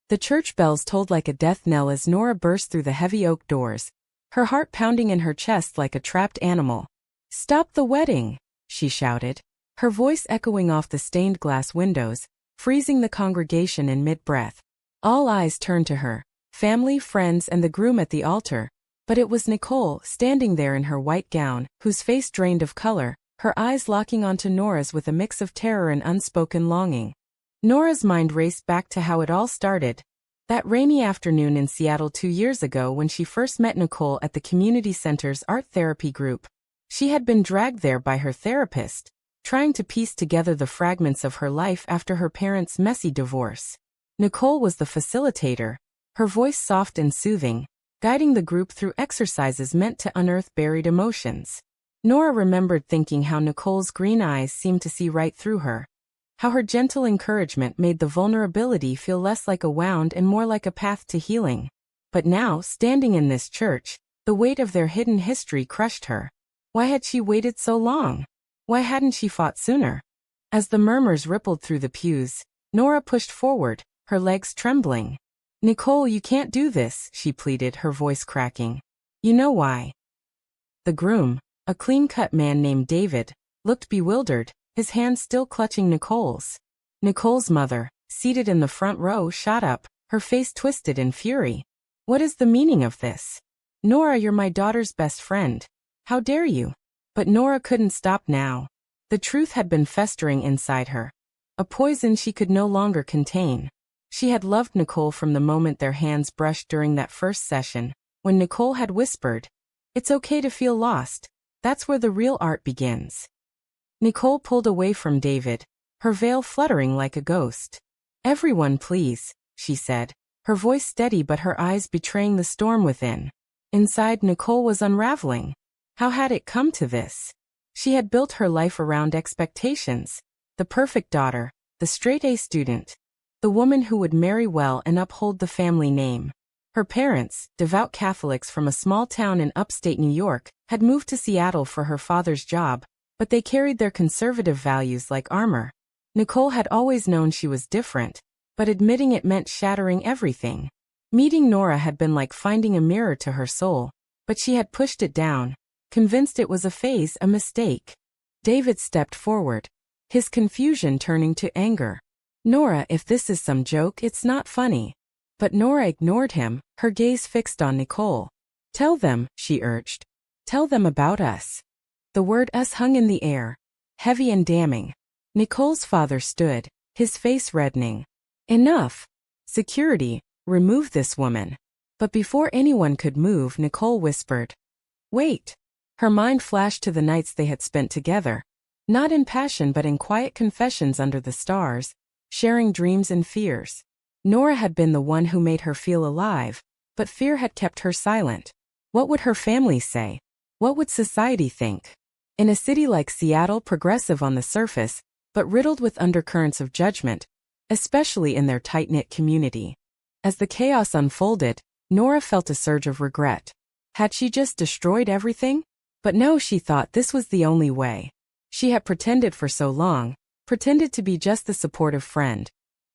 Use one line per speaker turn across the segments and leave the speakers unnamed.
The church bells tolled like a death knell as Nora burst through the heavy oak doors, her heart pounding in her chest like a trapped animal. "Stop the wedding!" she shouted, her voice echoing off the stained glass windows, freezing the congregation in mid-breath. All eyes turned to her, family, friends, and the groom at the altar, but it was Nicole, standing there in her white gown, whose face drained of color, her eyes locking onto Nora's with a mix of terror and unspoken longing. Nora's mind raced back to how it all started. That rainy afternoon in Seattle 2 years ago when she first met Nicole at the community center's art therapy group. She had been dragged there by her therapist, trying to piece together the fragments of her life after her parents' messy divorce. Nicole was the facilitator, her voice soft and soothing, guiding the group through exercises meant to unearth buried emotions. Nora remembered thinking how Nicole's green eyes seemed to see right through her, how her gentle encouragement made the vulnerability feel less like a wound and more like a path to healing. But now, standing in this church, the weight of their hidden history crushed her. Why had she waited so long? Why hadn't she fought sooner? As the murmurs rippled through the pews, Nora pushed forward, her legs trembling. "Nicole, you can't do this," she pleaded, her voice cracking. "You know why." The groom, a clean-cut man named David, looked bewildered, his hands still clutching Nicole's. Nicole's mother, seated in the front row, shot up, her face twisted in fury. "What is the meaning of this? Nora, you're my daughter's best friend. How dare you?" But Nora couldn't stop now. The truth had been festering inside her, a poison she could no longer contain. She had loved Nicole from the moment their hands brushed during that first session, when Nicole had whispered, "It's okay to feel lost. That's where the real art begins." Nicole pulled away from David, her veil fluttering like a ghost. "Everyone, please," she said, her voice steady but her eyes betraying the storm within. Inside, Nicole was unraveling. How had it come to this? She had built her life around expectations. The perfect daughter, the straight-A student, the woman who would marry well and uphold the family name. Her parents, devout Catholics from a small town in upstate New York, had moved to Seattle for her father's job, but they carried their conservative values like armor. Nicole had always known she was different, but admitting it meant shattering everything. Meeting Nora had been like finding a mirror to her soul, but she had pushed it down, convinced it was a phase, a mistake. David stepped forward, his confusion turning to anger. "Nora, if this is some joke, it's not funny." But Nora ignored him, her gaze fixed on Nicole. "Tell them," she urged. "Tell them about us." The word us hung in the air, heavy and damning. Nicole's father stood, his face reddening. "Enough. Security, remove this woman." But before anyone could move, Nicole whispered, "Wait." Her mind flashed to the nights they had spent together, not in passion but in quiet confessions under the stars, sharing dreams and fears. Nora had been the one who made her feel alive, but fear had kept her silent. What would her family say? What would society think? In a city like Seattle, progressive on the surface, but riddled with undercurrents of judgment, especially in their tight-knit community. As the chaos unfolded, Nora felt a surge of regret. Had she just destroyed everything? But no, she thought this was the only way. She had pretended for so long, pretended to be just the supportive friend,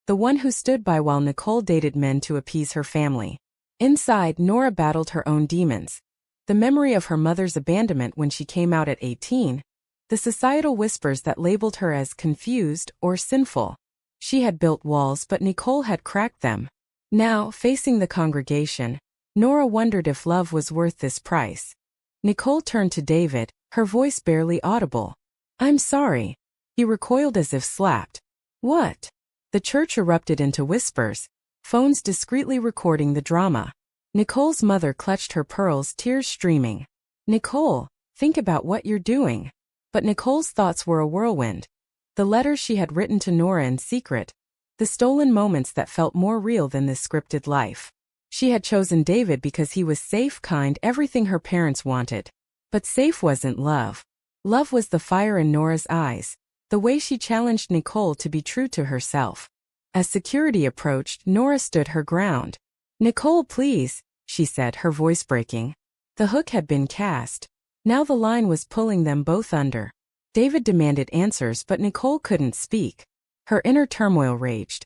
the one who stood by while Nicole dated men to appease her family. Inside, Nora battled her own demons. The memory of her mother's abandonment when she came out at 18, the societal whispers that labeled her as confused or sinful. She had built walls, but Nicole had cracked them. Now, facing the congregation, Nora wondered if love was worth this price. Nicole turned to David, her voice barely audible. "I'm sorry." He recoiled as if slapped. "What?" The church erupted into whispers, phones discreetly recording the drama. Nicole's mother clutched her pearls, tears streaming. "Nicole, think about what you're doing." But Nicole's thoughts were a whirlwind. The letters she had written to Nora in secret, the stolen moments that felt more real than this scripted life. She had chosen David because he was safe, kind, everything her parents wanted. But safe wasn't love. Love was the fire in Nora's eyes, the way she challenged Nicole to be true to herself. As security approached, Nora stood her ground. "Nicole, please," she said, her voice breaking. The hook had been cast. Now the line was pulling them both under. David demanded answers, but Nicole couldn't speak. Her inner turmoil raged.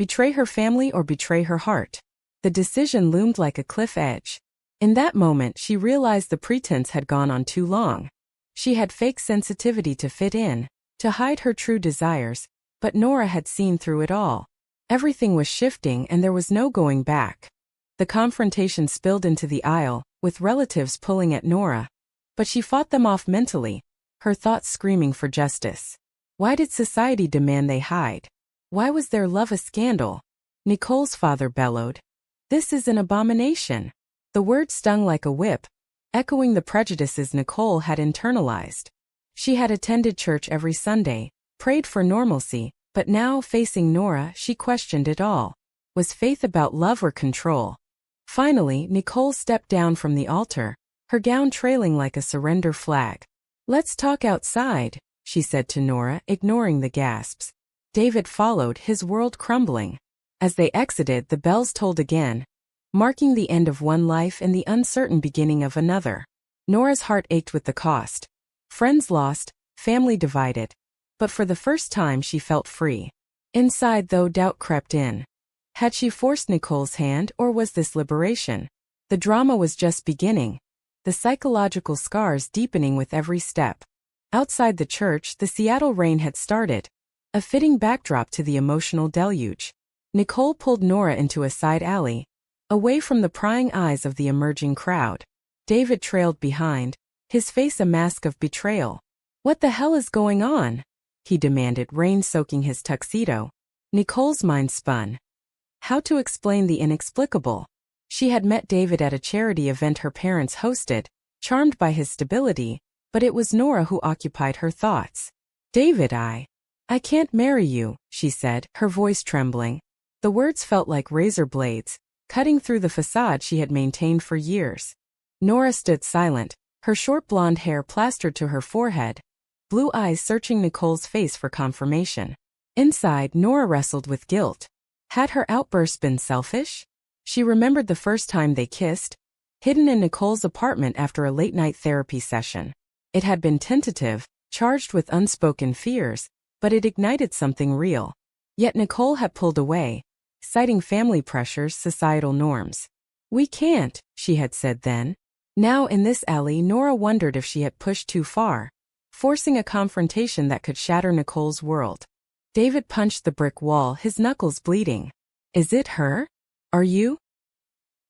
Betray her family or betray her heart? The decision loomed like a cliff edge. In that moment, she realized the pretense had gone on too long. She had fake sensitivity to fit in, to hide her true desires, but Nora had seen through it all. Everything was shifting and there was no going back. The confrontation spilled into the aisle, with relatives pulling at Nora. But she fought them off mentally, her thoughts screaming for justice. Why did society demand they hide? Why was their love a scandal? Nicole's father bellowed. This is an abomination. The word stung like a whip, echoing the prejudices Nicole had internalized. She had attended church every Sunday, prayed for normalcy, but now, facing Nora, she questioned it all. Was faith about love or control? Finally, Nicole stepped down from the altar, her gown trailing like a surrender flag. Let's talk outside, she said to Nora, ignoring the gasps. David followed, his world crumbling. As they exited, the bells tolled again, marking the end of one life and the uncertain beginning of another. Nora's heart ached with the cost. Friends lost, family divided. But for the first time she felt free. Inside, though, doubt crept in. Had she forced Nicole's hand, or was this liberation? The drama was just beginning, the psychological scars deepening with every step. Outside the church, the Seattle rain had started, a fitting backdrop to the emotional deluge. Nicole pulled Nora into a side alley, away from the prying eyes of the emerging crowd. David trailed behind, his face a mask of betrayal. What the hell is going on? He demanded, rain soaking his tuxedo. Nicole's mind spun. How to explain the inexplicable? She had met David at a charity event her parents hosted, charmed by his stability, but it was Nora who occupied her thoughts. David, I can't marry you, she said, her voice trembling. The words felt like razor blades, cutting through the facade she had maintained for years. Nora stood silent, her short blonde hair plastered to her forehead, blue eyes searching Nicole's face for confirmation. Inside, Nora wrestled with guilt. Had her outburst been selfish? She remembered the first time they kissed, hidden in Nicole's apartment after a late-night therapy session. It had been tentative, charged with unspoken fears, but it ignited something real. Yet Nicole had pulled away, citing family pressures, societal norms. We can't, she had said then. Now in this alley, Nora wondered if she had pushed too far, forcing a confrontation that could shatter Nicole's world. David punched the brick wall, his knuckles bleeding. Is it her? Are you?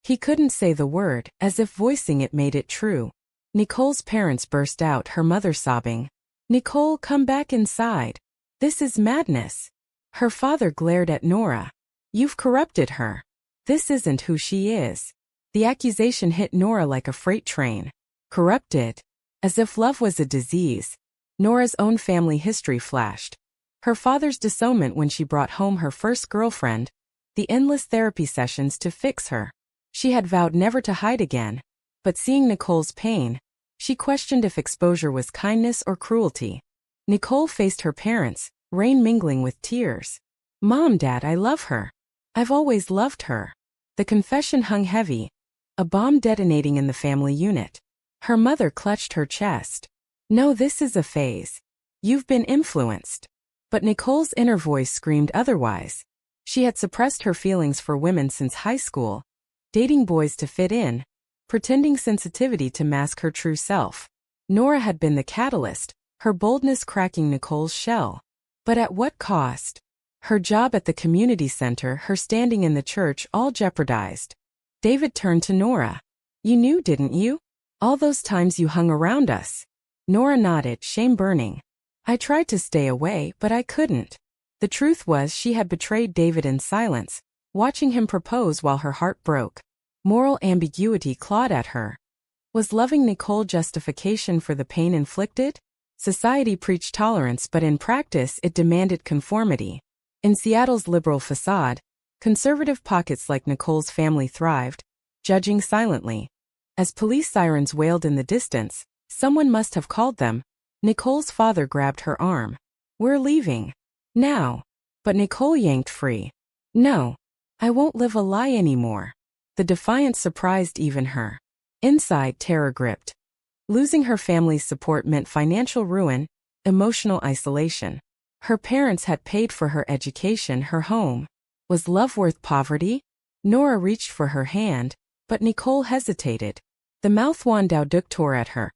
He couldn't say the word, as if voicing it made it true. Nicole's parents burst out, her mother sobbing. Nicole, come back inside. This is madness. Her father glared at Nora. You've corrupted her. This isn't who she is. The accusation hit Nora like a freight train. Corrupted? As if love was a disease. Nora's own family history flashed. Her father's disownment when she brought home her first girlfriend, the endless therapy sessions to fix her. She had vowed never to hide again. But seeing Nicole's pain, she questioned if exposure was kindness or cruelty. Nicole faced her parents, rain mingling with tears. Mom, Dad, I love her. I've always loved her. The confession hung heavy, a bomb detonating in the family unit. Her mother clutched her chest. No, this is a phase. You've been influenced. But Nicole's inner voice screamed otherwise. She had suppressed her feelings for women since high school, dating boys to fit in, pretending sensitivity to mask her true self. Nora had been the catalyst, her boldness cracking Nicole's shell. But at what cost? Her job at the community center, her standing in the church, all jeopardized. David turned to Nora. You knew, didn't you? All those times you hung around us. Nora nodded, shame burning. I tried to stay away, but I couldn't. The truth was she had betrayed David in silence, watching him propose while her heart broke. Moral ambiguity clawed at her. Was loving Nicole justification for the pain inflicted? Society preached tolerance, but in practice it demanded conformity. In Seattle's liberal facade, conservative pockets like Nicole's family thrived, judging silently. As police sirens wailed in the distance, someone must have called them. Nicole's father grabbed her arm. We're leaving. Now. But Nicole yanked free. No. I won't live a lie anymore. The defiance surprised even her. Inside, terror gripped. Losing her family's support meant financial ruin, emotional isolation. Her parents had paid for her education, her home. Was love worth poverty? Nora reached for her hand, but Nicole hesitated. The mouthwan Dowduk tore at her.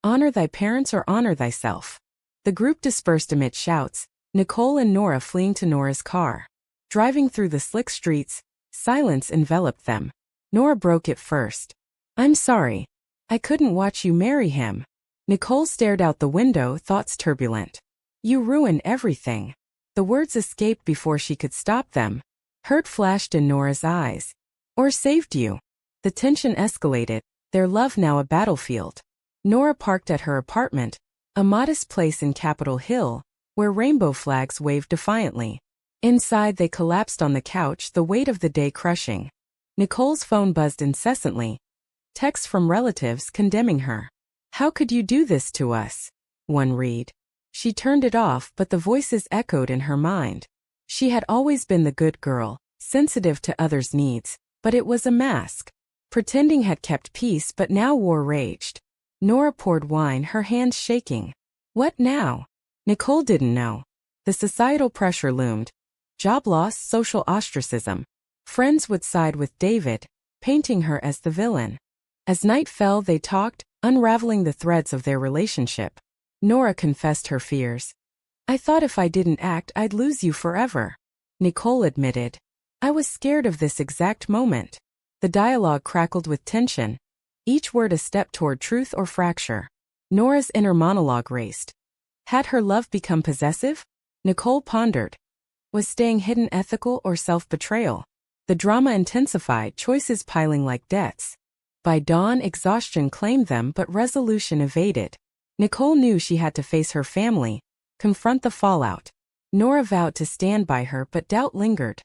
Honor thy parents or honor thyself. The group dispersed amid shouts, Nicole and Nora fleeing to Nora's car. Driving through the slick streets, silence enveloped them. Nora broke it first. I'm sorry. I couldn't watch you marry him. Nicole stared out the window, thoughts turbulent. You ruin everything. The words escaped before she could stop them. Hurt flashed in Nora's eyes. Or saved you. The tension escalated, their love now a battlefield. Nora parked at her apartment, a modest place in Capitol Hill, where rainbow flags waved defiantly. Inside they collapsed on the couch, the weight of the day crushing. Nicole's phone buzzed incessantly. Texts from relatives condemning her. How could you do this to us? One read. She turned it off, but the voices echoed in her mind. She had always been the good girl, sensitive to others' needs, but it was a mask. Pretending had kept peace, but now war raged. Nora poured wine, her hands shaking. What now? Nicole didn't know. The societal pressure loomed. Job loss, social ostracism. Friends would side with David, painting her as the villain. As night fell, they talked, unraveling the threads of their relationship. Nora confessed her fears. I thought if I didn't act, I'd lose you forever. Nicole admitted. I was scared of this exact moment. The dialogue crackled with tension, each word a step toward truth or fracture. Nora's inner monologue raced. Had her love become possessive? Nicole pondered. Was staying hidden ethical or self-betrayal? The drama intensified, choices piling like debts. By dawn, exhaustion claimed them, but resolution evaded. Nicole knew she had to face her family, confront the fallout. Nora vowed to stand by her, but doubt lingered.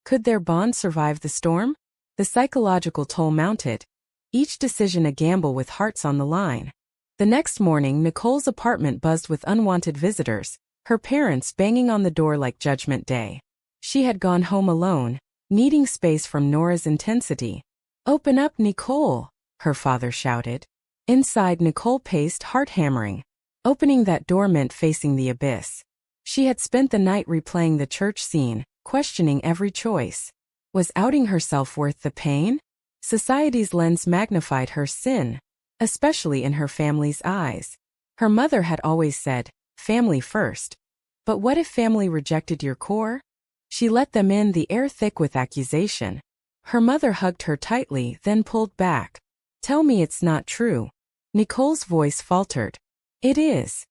Could their bond survive the storm? The psychological toll mounted, each decision a gamble with hearts on the line. The next morning, Nicole's apartment buzzed with unwanted visitors, her parents banging on the door like Judgment Day. She had gone home alone, needing space from Nora's intensity. Open up, Nicole, her father shouted. Inside, Nicole paced, heart hammering. Opening that door meant facing the abyss. She had spent the night replaying the church scene, questioning every choice. Was outing herself worth the pain? Society's lens magnified her sin, especially in her family's eyes. Her mother had always said, family first. But what if family rejected your core? She let them in, the air thick with accusation. Her mother hugged her tightly, then pulled back. Tell me it's not true. Nicole's voice faltered. It is.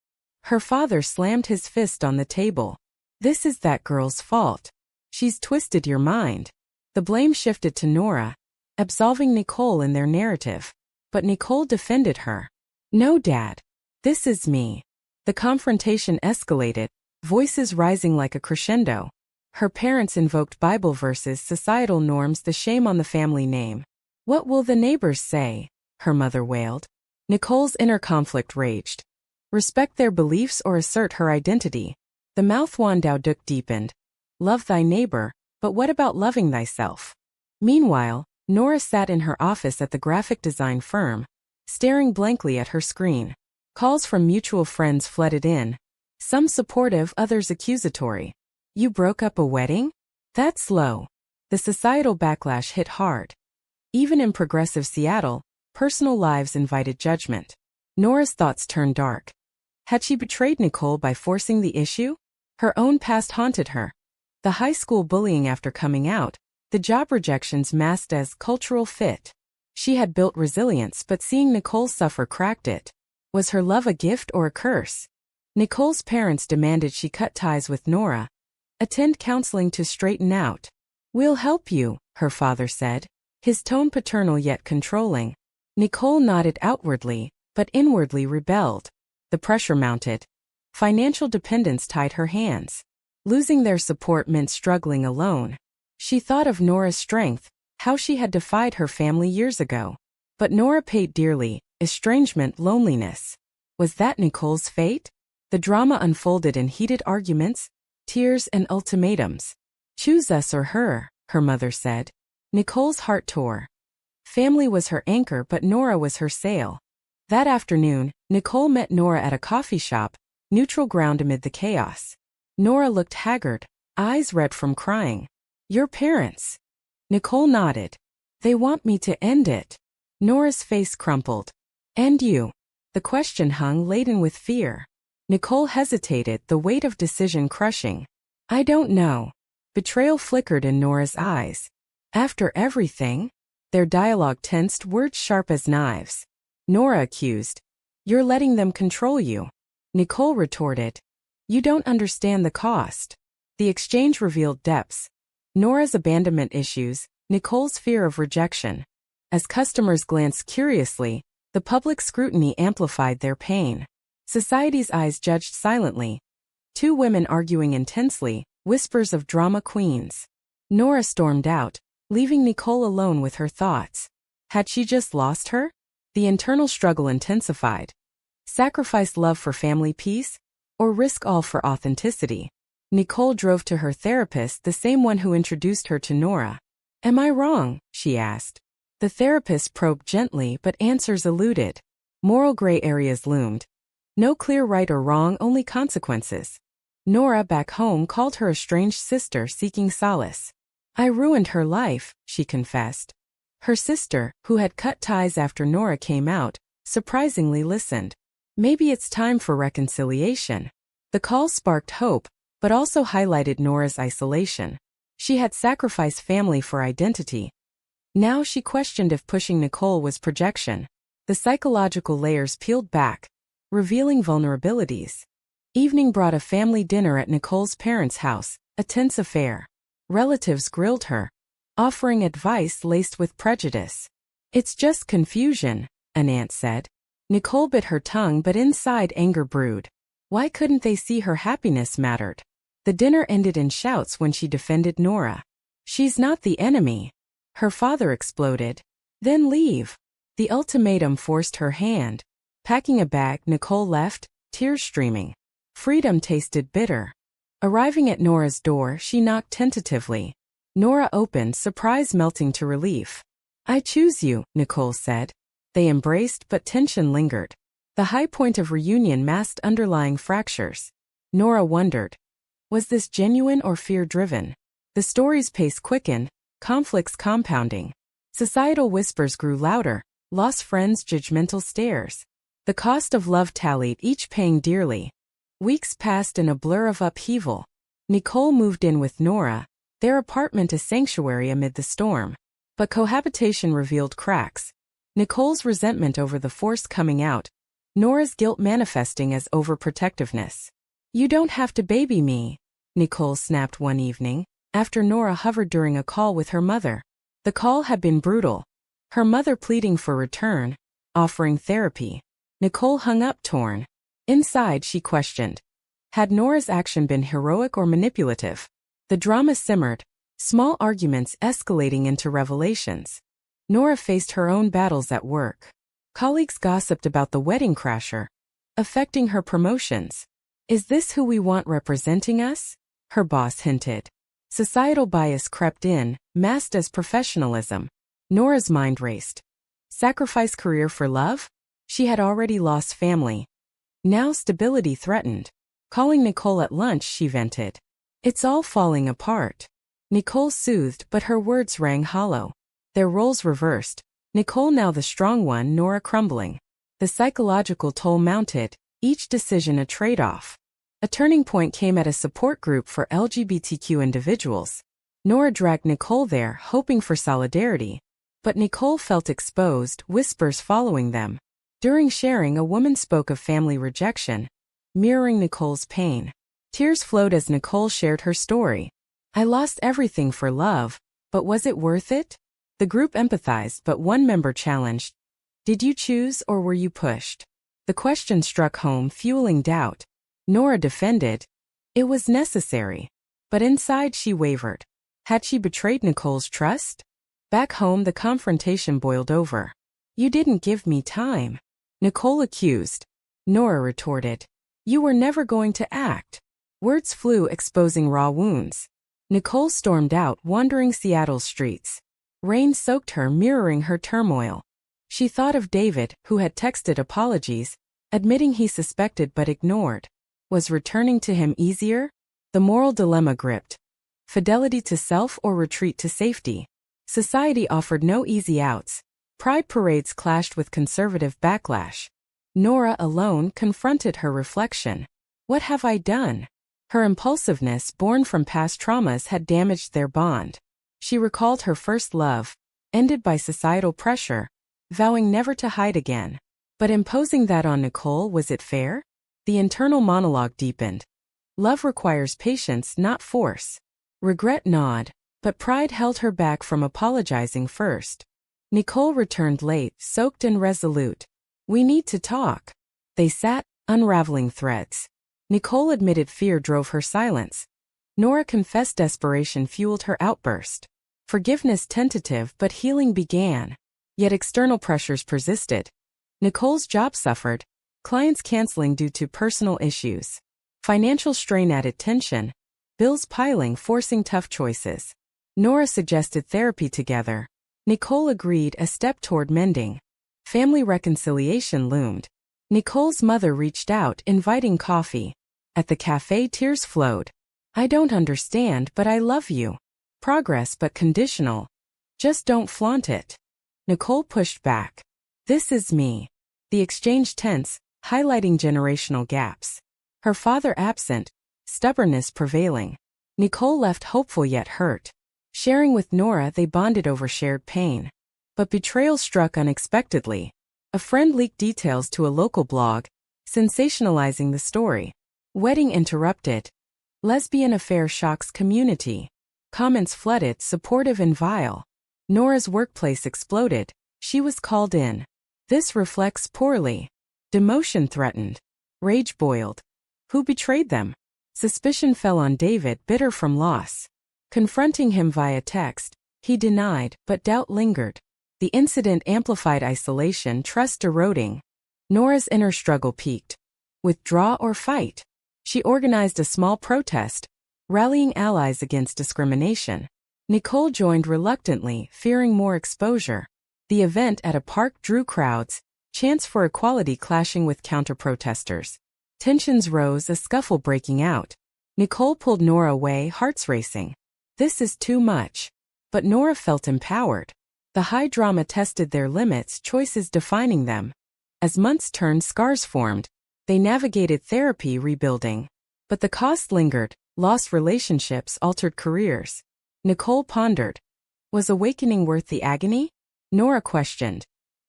Her father slammed his fist on the table. This is that girl's fault. She's twisted your mind. The blame shifted to Nora, absolving Nicole in their narrative. But Nicole defended her. No, Dad. This is me. The confrontation escalated, voices rising like a crescendo. Her parents invoked Bible verses, societal norms, the shame on the family name. What will the neighbors say? Her mother wailed. Nicole's inner conflict raged. Respect their beliefs or assert her identity. The mouthwan Dowduk deepened. Love thy neighbor, but what about loving thyself? Meanwhile, Nora sat in her office at the graphic design firm, staring blankly at her screen. Calls from mutual friends flooded in, some supportive, others accusatory. You broke up a wedding? That's low. The societal backlash hit hard. Even in progressive Seattle, personal lives invited judgment. Nora's thoughts turned dark. Had she betrayed Nicole by forcing the issue? Her own past haunted her. The high school bullying after coming out, the job rejections masked as cultural fit. She had built resilience, but seeing Nicole suffer cracked it. Was her love a gift or a curse? Nicole's parents demanded she cut ties with Nora. Attend counseling to straighten out. We'll help you, her father said, his tone paternal yet controlling. Nicole nodded outwardly, but inwardly rebelled. The pressure mounted. Financial dependence tied her hands. Losing their support meant struggling alone. She thought of Nora's strength, how she had defied her family years ago. But Nora paid dearly, estrangement, loneliness. Was that Nicole's fate? The drama unfolded in heated arguments, tears, and ultimatums. Choose us or her, her mother said. Nicole's heart tore. Family was her anchor, but Nora was her sail. That afternoon, Nicole met Nora at a coffee shop, neutral ground amid the chaos. Nora looked haggard, eyes red from crying. Your parents. Nicole nodded. They want me to end it. Nora's face crumpled. And you? The question hung laden with fear. Nicole hesitated, the weight of decision crushing. I don't know. Betrayal flickered in Nora's eyes. After everything? Their dialogue tensed, words sharp as knives. Nora accused. You're letting them control you. Nicole retorted. You don't understand the cost. The exchange revealed depths. Nora's abandonment issues, Nicole's fear of rejection. As customers glanced curiously, the public scrutiny amplified their pain. Society's eyes judged silently. Two women arguing intensely, whispers of drama queens. Nora stormed out, leaving Nicole alone with her thoughts. Had she just lost her? The internal struggle intensified. Sacrifice love for family peace? Or risk all for authenticity? Nicole drove to her therapist, the same one who introduced her to Nora. Am I wrong? She asked. The therapist probed gently, but answers eluded. Moral gray areas loomed. No clear right or wrong, only consequences. Nora, back home, called her a strange sister seeking solace. I ruined her life, she confessed. Her sister, who had cut ties after Nora came out, surprisingly listened. Maybe it's time for reconciliation. The call sparked hope, but also highlighted Nora's isolation. She had sacrificed family for identity. Now she questioned if pushing Nicole was projection. The psychological layers peeled back, revealing vulnerabilities. Evening brought a family dinner at Nicole's parents' house, a tense affair. Relatives grilled her, offering advice laced with prejudice. It's just confusion, an aunt said. Nicole bit her tongue, but inside anger brewed. Why couldn't they see her happiness mattered? The dinner ended in shouts when she defended Nora. She's not the enemy. Her father exploded. Then leave. The ultimatum forced her hand. Packing a bag, Nicole left, tears streaming. Freedom tasted bitter. Arriving at Nora's door, she knocked tentatively. Nora opened, surprise melting to relief. I choose you, Nicole said. They embraced, but tension lingered. The high point of reunion masked underlying fractures. Nora wondered. Was this genuine or fear-driven? The story's pace quickened, conflicts compounding. Societal whispers grew louder, lost friends' judgmental stares. The cost of love tallied, each paying dearly. Weeks passed in a blur of upheaval. Nicole moved in with Nora, their apartment a sanctuary amid the storm. But cohabitation revealed cracks. Nicole's resentment over the forced coming out, Nora's guilt manifesting as overprotectiveness. You don't have to baby me, Nicole snapped one evening, after Nora hovered during a call with her mother. The call had been brutal. Her mother pleading for return, offering therapy. Nicole hung up torn. Inside she questioned. Had Nora's action been heroic or manipulative? The drama simmered, small arguments escalating into revelations. Nora faced her own battles at work. Colleagues gossiped about the wedding crasher, affecting her promotions. Is this who we want representing us? Her boss hinted. Societal bias crept in, masked as professionalism. Nora's mind raced. Sacrifice career for love? She had already lost family. Now stability threatened. Calling Nicole at lunch, she vented. It's all falling apart. Nicole soothed, but her words rang hollow. Their roles reversed. Nicole now the strong one, Nora crumbling. The psychological toll mounted, each decision a trade-off. A turning point came at a support group for LGBTQ individuals. Nora dragged Nicole there, hoping for solidarity. But Nicole felt exposed, whispers following them. During sharing, a woman spoke of family rejection, mirroring Nicole's pain. Tears flowed as Nicole shared her story. I lost everything for love, but was it worth it? The group empathized, but one member challenged. Did you choose or were you pushed? The question struck home, fueling doubt. Nora defended. It was necessary. But inside she wavered. Had she betrayed Nicole's trust? Back home the confrontation boiled over. You didn't give me time. Nicole accused. Nora retorted. You were never going to act. Words flew, exposing raw wounds. Nicole stormed out, wandering Seattle's streets. Rain soaked her, mirroring her turmoil. She thought of David, who had texted apologies, admitting he suspected but ignored. Was returning to him easier? The moral dilemma gripped. fidelity to self or retreat to safety. Society offered no easy outs. Pride parades clashed with conservative backlash. Nora alone confronted her reflection. What have I done? Her impulsiveness, born from past traumas, had damaged their bond. She recalled her first love, ended by societal pressure, vowing never to hide again. But imposing that on Nicole, was it fair? The internal monologue deepened. Love requires patience, not force. Regret gnawed, but pride held her back from apologizing first. Nicole returned late, soaked and resolute. We need to talk. They sat, unraveling threads. Nicole admitted fear drove her silence. Nora confessed desperation fueled her outburst. Forgiveness tentative, but healing began. Yet external pressures persisted. Nicole's job suffered, clients canceling due to personal issues. Financial strain added tension, bills piling forcing tough choices. Nora suggested therapy together. Nicole agreed, a step toward mending. Family reconciliation loomed. Nicole's mother reached out, inviting coffee. At the cafe, tears flowed. I don't understand, but I love you. Progress but conditional. Just don't flaunt it. Nicole pushed back. This is me. The exchange tense, highlighting generational gaps. Her father absent, stubbornness prevailing. Nicole left hopeful yet hurt. Sharing with Nora, they bonded over shared pain. But betrayal struck unexpectedly. A friend leaked details to a local blog, sensationalizing the story. Wedding interrupted. Lesbian affair shocks community. Comments flooded, supportive and vile. Nora's workplace exploded. She was called in. This reflects poorly. Demotion threatened. Rage boiled. Who betrayed them? Suspicion fell on David, bitter from loss. Confronting him via text, he denied, but doubt lingered. The incident amplified isolation, trust eroding. Nora's inner struggle peaked. Withdraw or fight? She organized a small protest, rallying allies against discrimination. Nicole joined reluctantly, fearing more exposure. The event at a park drew crowds, chants for equality clashing with counter-protesters. Tensions rose, a scuffle breaking out. Nicole pulled Nora away, hearts racing. This is too much. But Nora felt empowered. The high drama tested their limits, choices defining them. As months turned, scars formed. They navigated therapy, rebuilding. But the cost lingered, lost relationships, altered careers. Nicole pondered. Was awakening worth the agony? Nora questioned.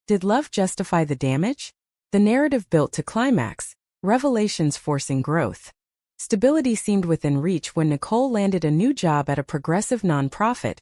Did love justify the damage? The narrative built to climax, revelations forcing growth. Stability seemed within reach when Nicole landed a new job at a progressive nonprofit.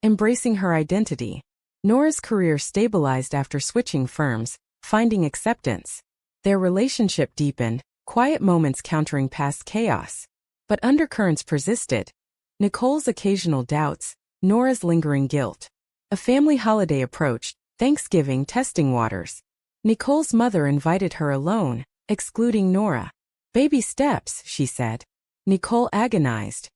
Embracing her identity. Nora's career stabilized after switching firms, finding acceptance. Their relationship deepened, quiet moments countering past chaos. But undercurrents persisted. Nicole's occasional doubts, Nora's lingering guilt. A family holiday approached, Thanksgiving testing waters. Nicole's mother invited her alone, excluding Nora. Baby steps, she said. Nicole agonized.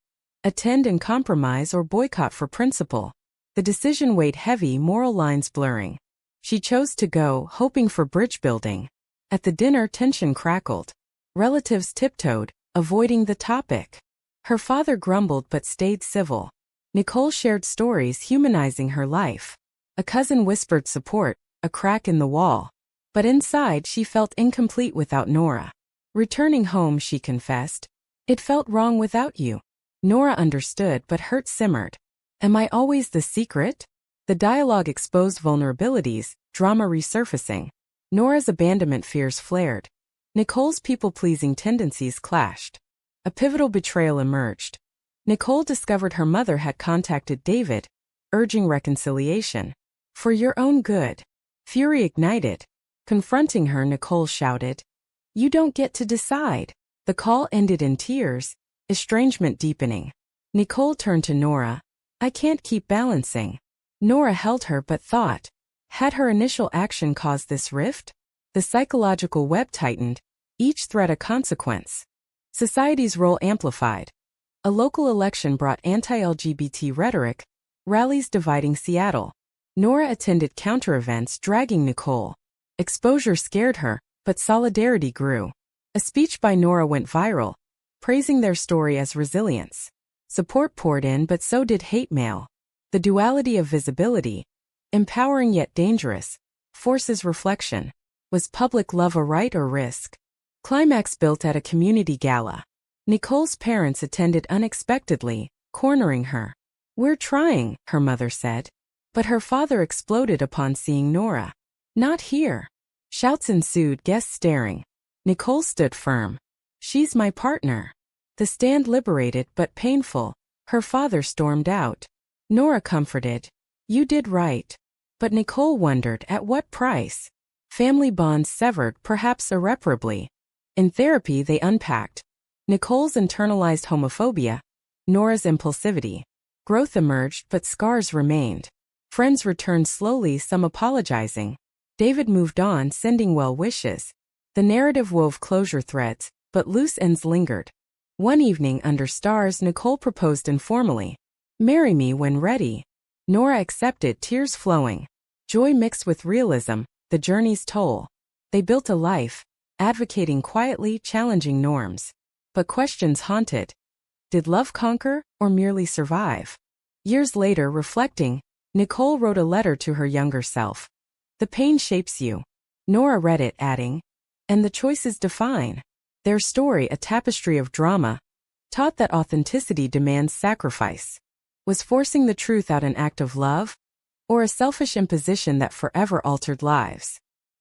Attend and compromise or boycott for principle. The decision weighed heavy, moral lines blurring. She chose to go, hoping for bridge building. At the dinner, tension crackled. Relatives tiptoed, avoiding the topic. Her father grumbled but stayed civil. Nicole shared stories humanizing her life. A cousin whispered support, a crack in the wall. But inside she felt incomplete without Nora. Returning home, she confessed. It felt wrong without you. Nora understood, but hurt simmered. Am I always the secret? The dialogue exposed vulnerabilities, drama resurfacing. Nora's abandonment fears flared. Nicole's people-pleasing tendencies clashed. A pivotal betrayal emerged. Nicole discovered her mother had contacted David, urging reconciliation. For your own good. Fury ignited. Confronting her, Nicole shouted, You don't get to decide. The call ended in tears, estrangement deepening. Nicole turned to Nora. I can't keep balancing. Nora held her but thought. Had her initial action caused this rift? The psychological web tightened, each threat a consequence. Society's role amplified. A local election brought anti-LGBT rhetoric, rallies dividing Seattle. Nora attended counter-events dragging Nicole. Exposure scared her, but solidarity grew. A speech by Nora went viral, praising their story as resilience. Support poured in, but so did hate mail. The duality of visibility, empowering yet dangerous, forces reflection. Was public love a right or risk? Climax built at a community gala. Nicole's parents attended unexpectedly, cornering her. "We're trying," her mother said. But her father exploded upon seeing Nora. "Not here." Shouts ensued, guests staring. Nicole stood firm. "She's my partner." The stand liberated but painful. Her father stormed out. Nora comforted. "You did right." But Nicole wondered, at what price? Family bonds severed, perhaps irreparably. In therapy they unpacked Nicole's internalized homophobia, Nora's impulsivity. Growth emerged, but scars remained. Friends returned slowly, some apologizing. David moved on, sending well wishes. The narrative wove closure threads, but loose ends lingered. One evening under stars, Nicole proposed informally. "Marry me when ready." Nora accepted, tears flowing. Joy mixed with realism, the journey's toll. They built a life, advocating quietly, challenging norms. But questions haunted. Did love conquer, or merely survive? Years later, reflecting, Nicole wrote a letter to her younger self. "The pain shapes you." Nora read it, adding, "And the choices define." Their story, a tapestry of drama, taught that authenticity demands sacrifice. Was forcing the truth out an act of love, or a selfish imposition that forever altered lives?